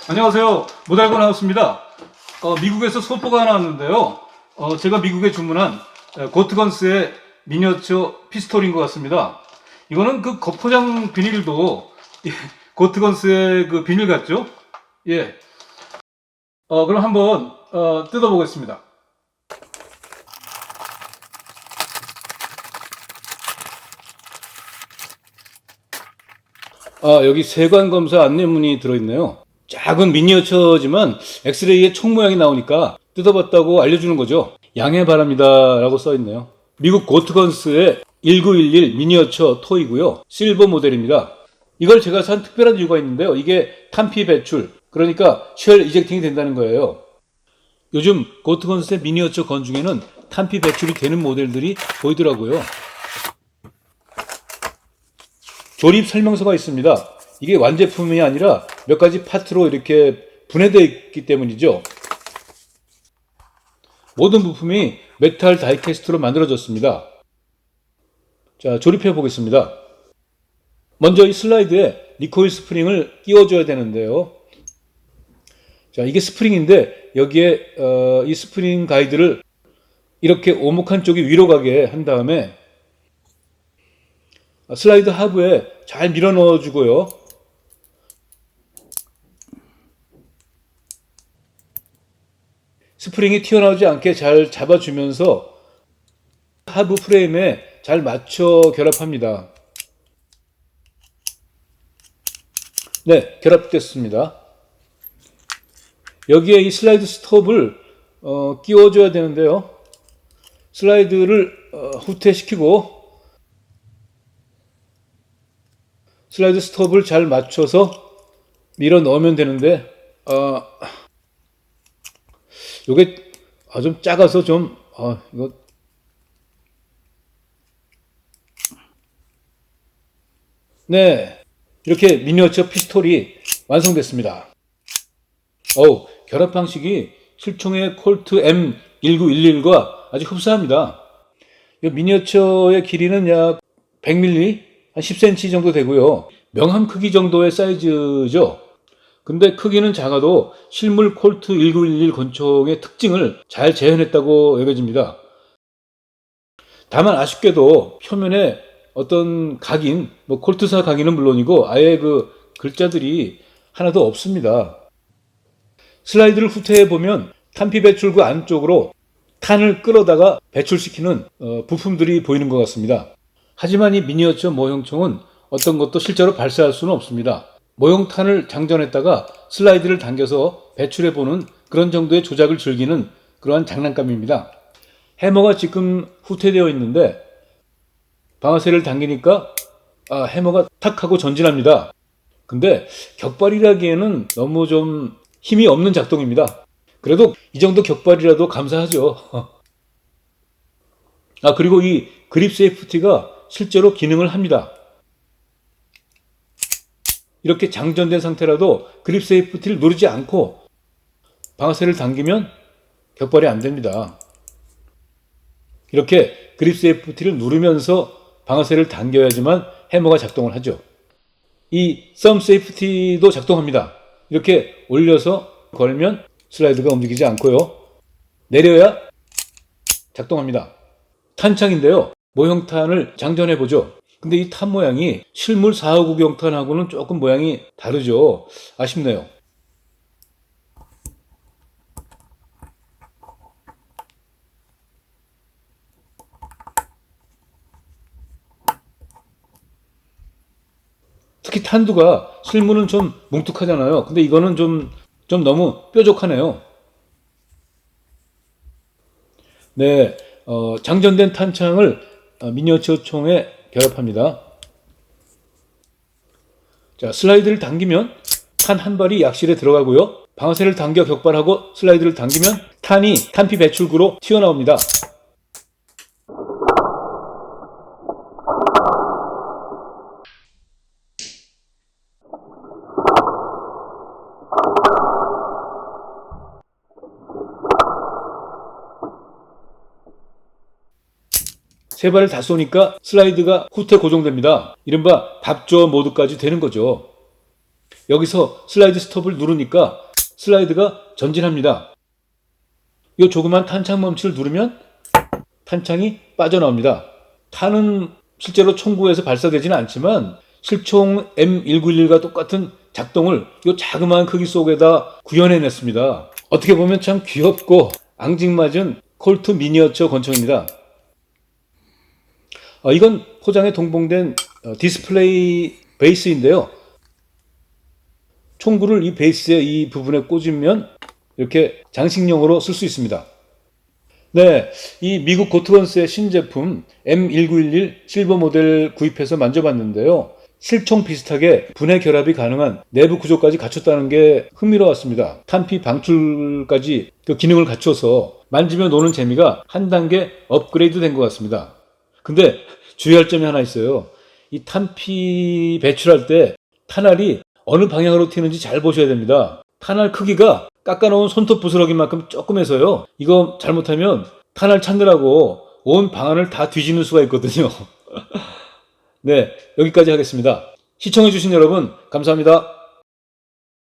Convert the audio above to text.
안녕하세요. 모달고 나왔습니다. 미국에서 소포가 하나 왔는데요. 제가 미국에 주문한 고트건스의 미니어처 피스톨인 것 같습니다. 이거는 그 겉포장 비닐도 고트건스의 그 비닐 같죠? 예. 그럼 한번 뜯어보겠습니다. 여기 세관 검사 안내문이 들어있네요. 작은 미니어처지만 엑스레이에 총 모양이 나오니까 뜯어봤다고 알려주는 거죠. 양해 바랍니다 라고 써있네요. 미국 고트건스의 1911 미니어처 토이고요. 실버 모델입니다. 이걸 제가 산 특별한 이유가 있는데요. 이게 탄피 배출, 그러니까 쉘 이젝팅이 된다는 거예요. 요즘 고트건스의 미니어처 건 중에는 탄피 배출이 되는 모델들이 보이더라고요. 조립 설명서가 있습니다. 이게 완제품이 아니라 몇 가지 파트로 이렇게 분해되어 있기 때문이죠. 모든 부품이 메탈 다이캐스트로 만들어졌습니다. 자, 조립해 보겠습니다. 먼저 이 슬라이드에 리코일 스프링을 끼워줘야 되는데요. 자, 이게 스프링인데 여기에 이 스프링 가이드를 이렇게 오목한 쪽이 위로 가게 한 다음에 슬라이드 하부에 잘 밀어 넣어 주고요. 스프링이 튀어나오지 않게 잘 잡아주면서 하부 프레임에 잘 맞춰 결합합니다. 네, 결합됐습니다. 여기에 이 슬라이드 스톱을 끼워줘야 되는데요. 슬라이드를 후퇴시키고 슬라이드 스톱을 잘 맞춰서 밀어 넣으면 되는데 요게 좀 작아서 좀 이거 네, 이렇게 미니어처 피스톨이 완성됐습니다. 결합 방식이 실총의 콜트 M1911과 아주 흡사합니다. 이 미니어처의 길이는 약 100mm, 한 10cm 정도 되고요. 명함 크기 정도의 사이즈죠. 근데 크기는 작아도 실물 콜트 1911 권총의 특징을 잘 재현했다고 여겨집니다. 다만 아쉽게도 표면에 어떤 각인, 콜트사 각인은 물론이고 아예 그 글자들이 하나도 없습니다. 슬라이드를 후퇴해 보면 탄피 배출구 안쪽으로 탄을 끌어다가 배출시키는 부품들이 보이는 것 같습니다. 하지만 이 미니어처 모형총은 어떤 것도 실제로 발사할 수는 없습니다. 모형탄을 장전했다가 슬라이드를 당겨서 배출해보는 그런 정도의 조작을 즐기는 그러한 장난감입니다. 해머가 지금 후퇴되어 있는데 방아쇠를 당기니까 해머가 탁 하고 전진합니다. 근데 격발이라기에는 너무 좀 힘이 없는 작동입니다. 그래도 이 정도 격발이라도 감사하죠. 그리고 이 그립 세이프티가 실제로 기능을 합니다. 이렇게 장전된 상태라도 그립 세이프티를 누르지 않고 방아쇠를 당기면 격발이 안 됩니다. 이렇게 그립 세이프티를 누르면서 방아쇠를 당겨야지만 해머가 작동을 하죠. 이 썸 세이프티도 작동합니다. 이렇게 올려서 걸면 슬라이드가 움직이지 않고요. 내려야 작동합니다. 탄창인데요. 모형탄을 장전해 보죠. 근데 이 탄 모양이 실물 459경탄하고는 조금 모양이 다르죠. 아쉽네요. 특히 탄두가 실물은 좀 뭉툭하잖아요. 근데 이거는 좀 너무 뾰족하네요. 네, 장전된 탄창을 미니어처 총에 결합합니다. 자, 슬라이드를 당기면 탄 한 발이 약실에 들어가고요. 방아쇠를 당겨 격발하고 슬라이드를 당기면 탄이 탄피 배출구로 튀어나옵니다. 세 발을 다 쏘니까 슬라이드가 후퇴 고정됩니다. 이른바 밥조 모드까지 되는 거죠. 여기서 슬라이드 스톱을 누르니까 슬라이드가 전진합니다. 이 조그만 탄창 멈치를 누르면 탄창이 빠져나옵니다. 탄은 실제로 총구에서 발사되지는 않지만 실총 M1911과 똑같은 작동을 이 자그마한 크기 속에다 구현해냈습니다. 어떻게 보면 참 귀엽고 앙증맞은 콜트 미니어처 권총입니다. 이건 포장에 동봉된 디스플레이 베이스인데요. 총구를 이 베이스의 이 부분에 꽂으면 이렇게 장식용으로 쓸 수 있습니다. 네, 이 미국 고트런스의 신제품 M1911 실버 모델 구입해서 만져봤는데요. 실총 비슷하게 분해 결합이 가능한 내부 구조까지 갖췄다는 게 흥미로웠습니다. 탄피 방출까지 그 기능을 갖춰서 만지며 노는 재미가 한 단계 업그레이드 된 것 같습니다. 근데 주의할 점이 하나 있어요. 이 탄피 배출할 때 탄알이 어느 방향으로 튀는지 잘 보셔야 됩니다. 탄알 크기가 깎아놓은 손톱 부스러기만큼 조그매서요. 이거 잘못하면 탄알 찾느라고 온 방안을 다 뒤지는 수가 있거든요. 네, 여기까지 하겠습니다. 시청해주신 여러분 감사합니다.